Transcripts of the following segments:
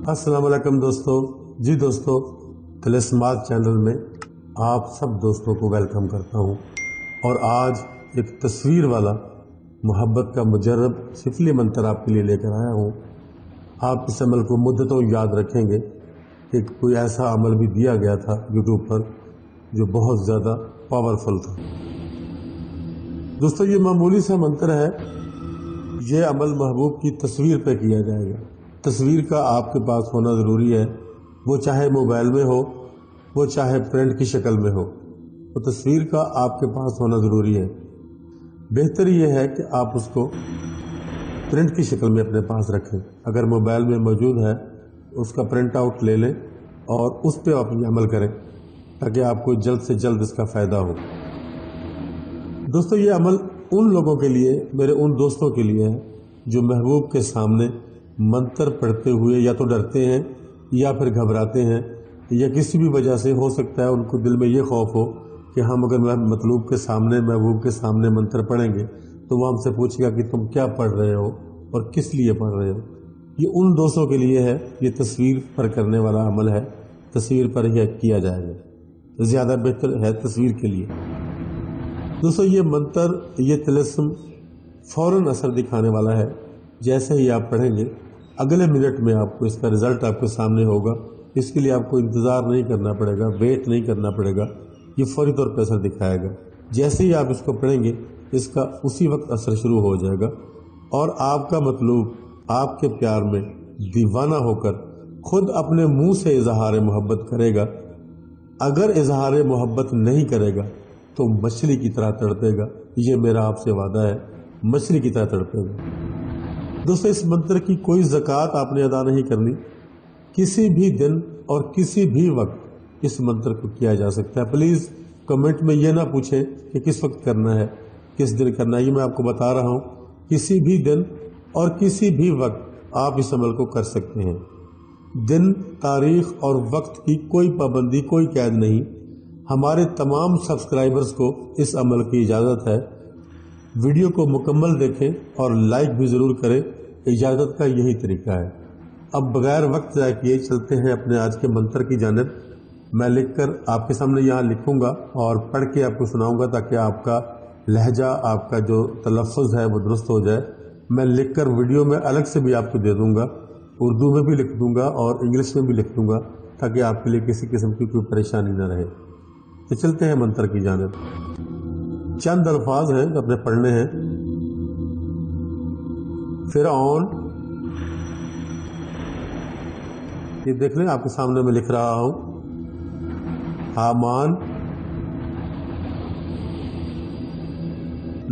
अस्सलाम वालेकुम दोस्तों। जी दोस्तों, तिलिस्मात चैनल में आप सब दोस्तों को वेलकम करता हूं और आज एक तस्वीर वाला मोहब्बत का मुजर्रब सिफली मंत्र आपके लिए लेकर आया हूं। आप इस अमल को मुद्दतों याद रखेंगे कि कोई ऐसा अमल भी दिया गया था यूट्यूब पर जो बहुत ज़्यादा पावरफुल था। दोस्तों, ये मामूली सा मंत्र है। ये अमल महबूब की तस्वीर पे किया जाएगा। तस्वीर का आपके पास होना ज़रूरी है, वो चाहे मोबाइल में हो, वो चाहे प्रिंट की शक्ल में हो, तो तस्वीर का आपके पास होना ज़रूरी है। बेहतर ये है कि आप उसको प्रिंट की शक्ल में अपने पास रखें। अगर मोबाइल में मौजूद है उसका प्रिंट आउट ले लें और उस पर आप ये अमल करें ताकि आपको जल्द से जल्द इसका फ़ायदा हो। दोस्तों, ये अमल उन लोगों के लिए, मेरे उन दोस्तों के लिए है जो महबूब के सामने मंत्र पढ़ते हुए या तो डरते हैं या फिर घबराते हैं, या किसी भी वजह से हो सकता है उनको दिल में ये खौफ हो कि हम अगर मतलूब के सामने, महबूब के सामने मंत्र पढ़ेंगे तो वो हमसे पूछेगा कि तुम क्या पढ़ रहे हो और किस लिए पढ़ रहे हो। ये उन दोस्तों के लिए है। ये तस्वीर पर करने वाला अमल है, तस्वीर पर ही किया जाएगा, ज़्यादा बेहतर है तस्वीर के लिए। दोस्तों, ये मंत्र, ये तिलिस्म फ़ौरन असर दिखाने वाला है। जैसे ही आप पढ़ेंगे अगले मिनट में आपको इसका रिज़ल्ट आपके सामने होगा। इसके लिए आपको इंतज़ार नहीं करना पड़ेगा, वेट नहीं करना पड़ेगा। ये फौरी तौर पर असर दिखाएगा। जैसे ही आप इसको पढ़ेंगे इसका उसी वक्त असर शुरू हो जाएगा और आपका मतलूब आपके प्यार में दीवाना होकर खुद अपने मुंह से इजहार मोहब्बत करेगा। अगर इजहार मोहब्बत नहीं करेगा तो मछली की तरह तड़पेगा। ये मेरा आपसे वादा है, मछली की तरह तड़पेगा। दोस्तों, इस मंत्र की कोई ज़कात आपने अदा नहीं करनी। किसी भी दिन और किसी भी वक्त इस मंत्र को किया जा सकता है। प्लीज़ कमेंट में ये ना पूछें कि किस वक्त करना है, किस दिन करना है। ये मैं आपको बता रहा हूँ, किसी भी दिन और किसी भी वक्त आप इस अमल को कर सकते हैं। दिन, तारीख और वक्त की कोई पाबंदी, कोई कैद नहीं। हमारे तमाम सब्सक्राइबर्स को इस अमल की इजाज़त है। वीडियो को मुकम्मल देखें और लाइक भी ज़रूर करें। इजाज़त का यही तरीका है। अब बगैर वक्त ज़ाय किए चलते हैं अपने आज के मंत्र की जानिब। मैं लिखकर आपके सामने यहाँ लिखूँगा और पढ़ के आपको सुनाऊँगा ताकि आपका लहजा, आपका जो तलफ़्फ़ुज़ है वो दुरुस्त हो जाए। मैं लिखकर वीडियो में अलग से भी आपको दे दूँगा, उर्दू में भी लिख दूँगा और इंग्लिश में भी लिख दूँगा ताकि आपके लिए किसी किस्म की कोई परेशानी न रहे। तो चलते हैं मंत्र की जानिब। चंद अल्फाज हैं जो अपने पढ़ने हैं। फ़िरऔन, ये देख लें आपके सामने मैं लिख रहा हूं। हामान,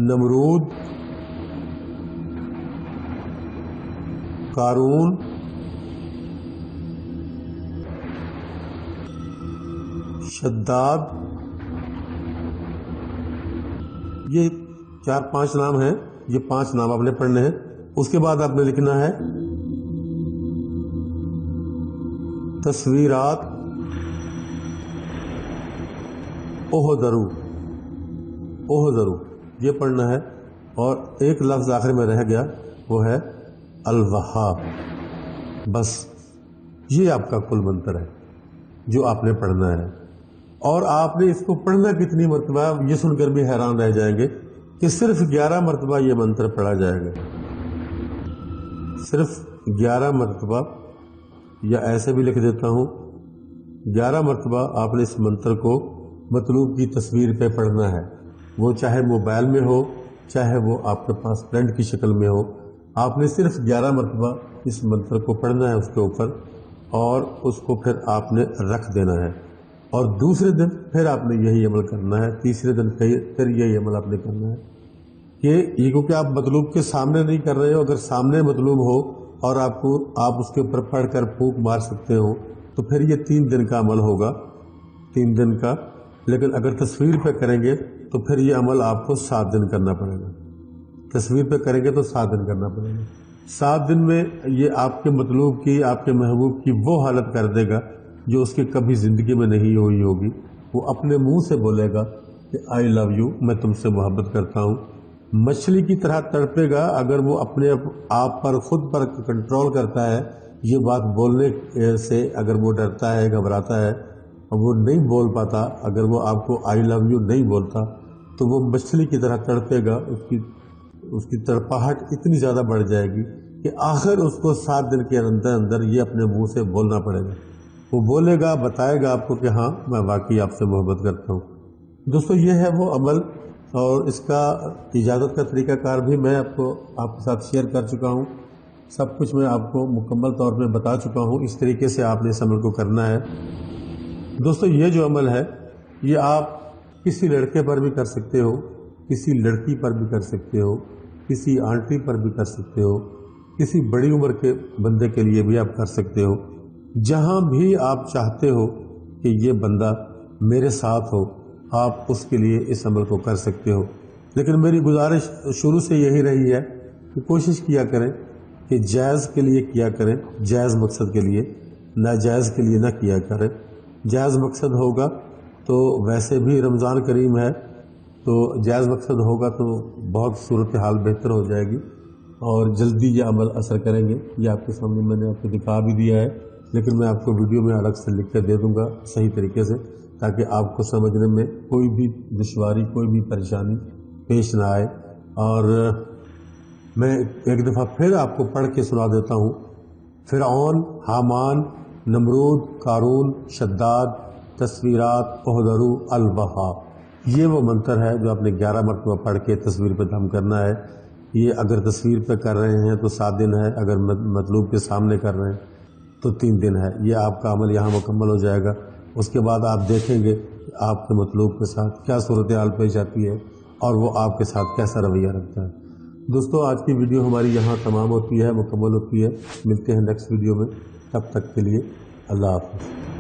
नमरूद, कारून, शद्दाद। ये 4-5 नाम हैं। ये 5 नाम आपने पढ़ने हैं। उसके बाद आपने लिखना है तस्वीरात, ओहदरू, ओहदरू, ये पढ़ना है। और एक लफ्ज़ आखिर में रह गया, वो है अल-वहाब। बस ये आपका कुल मंत्र है जो आपने पढ़ना है। और आपने इसको पढ़ना कितनी मरतबा, ये सुनकर भी हैरान रह जाएंगे कि सिर्फ 11 मरतबा ये मंत्र पढ़ा जाएगा। सिर्फ 11 मरतबा, या ऐसे भी लिख देता हूँ, 11 मरतबा आपने इस मंत्र को मतलूब की तस्वीर पे पढ़ना है। वो चाहे मोबाइल में हो, चाहे वो आपके पास प्रिंट की शक्ल में हो। आपने सिर्फ 11 मरतबा इस मंत्र को पढ़ना है उसके ऊपर, और उसको फिर आपने रख देना है। और दूसरे दिन फिर आपने यही अमल करना है। तीसरे दिन फिर यही अमल आपने करना है। ये क्योंकि आप मतलूब के सामने नहीं कर रहे हो। अगर सामने मतलूब हो और आप उसके ऊपर पढ़कर फूंक मार सकते हो तो फिर ये 3 दिन का अमल होगा, 3 दिन का। लेकिन अगर तस्वीर पे करेंगे तो फिर ये अमल आपको 7 दिन करना पड़ेगा। तस्वीर पे करेंगे तो 7 दिन करना पड़ेगा। 7 दिन में ये आपके मतलूब की, आपके महबूब की वो हालत कर देगा जो उसकी कभी ज़िंदगी में नहीं हुई होगी। वो अपने मुंह से बोलेगा कि आई लव यू, मैं तुमसे मोहब्बत करता हूँ। मछली की तरह तड़पेगा। अगर वो अपने आप पर खुद पर कंट्रोल करता है یہ بات بولنے سے اگر وہ ڈرتا ہے، گھبراتا ہے اور وہ نہیں بول پاتا، اگر وہ آپ کو آئی لو یو نہیں بولتا تو وہ مچھلی کی طرح تڑپے گا، اس کی تڑپاہٹ اتنی زیادہ بڑھ جائے گی کہ آخر اس کو 7 دن کے اندر اندر یہ اپنے منہ سے بولنا پڑے گا۔ وہ بولے گا، بتائے گا آپ کو کہ ہاں میں واقعی آپ سے محبت کرتا ہوں۔ دوستو یہ ہے وہ عمل، اور اس کا اجازت کا طریقہ کار بھی میں آپ کے ساتھ شیئر کر چکا ہوں، سب کچھ میں آپ کو مکمل طور پہ بتا چکا ہوں، اس طریقے سے آپ نے اس عمل کو کرنا ہے۔ دوستو یہ جو عمل ہے یہ آپ کسی لڑکے پر بھی کر سکتے ہو، کسی لڑکی پر بھی کر سکتے ہو، کسی آنٹی پر بھی کر سکتے ہو، کسی بڑی عمر کے بندے کے لیے بھی آپ کر سکتے ہو، جہاں بھی آپ چاہتے ہو کہ یہ بندہ میرے ساتھ ہو آپ اس کے لیے اس عمل کو کر سکتے ہو۔ لیکن میری گزارش شروع سے یہی رہی ہے کہ کوشش کیا کریں کہ جائز کے لیے کیا کریں، جائز مقصد کے لیے، ناجائز کے لیے نہ کیا کریں۔ جائز مقصد ہوگا تو ویسے بھی رمضان کریم ہے، تو جائز مقصد ہوگا تو بہت صورتحال بہتر ہو جائے گی اور جلدی یہ عمل اثر کریں گے۔ یہ آپ کے سامنے میں نے آپ کو دکھا بھی دیا ہے، لیکن میں آپ کو ویڈیو میں الگ سے لکھ کر دے دوں گا صحیح طریقے سے، تاکہ آپ کو سمجھنے میں کوئی بھی دشواری، کوئی بھی پریشانی پیش نہ آئے۔ اور میں ایک دفعہ پھر آپ کو پڑھ کے سنا دیتا ہوں۔ فرعون، حامان، نمرود، قارون، شداد، تصویرات، احدرو، الوہا، یہ وہ منتر ہے جو آپ نے 11 مرتبہ پڑھ کے تصویر پہ دم کرنا ہے۔ یہ اگر تصویر پہ کر رہے ہیں تو 7 دن ہے، اگر مطلوب کے سامنے کر رہے ہیں تو 3 دن ہے۔ یہ آپ کا عمل یہاں مکمل ہو جائے گا۔ اس کے بعد آپ دیکھیں گے آپ کے مطلوب کے ساتھ کیا صورتحال پیش آتی ہے اور وہ آپ کے ساتھ کیسا رویہ رکھتا ہے۔ دوستو آج کی ویڈیو ہماری یہاں تمام ہوتی ہے، مکمل ہوتی ہے۔ ملتے ہیں نیکسٹ ویڈیو میں، تب تک کے لیے اللہ حافظ۔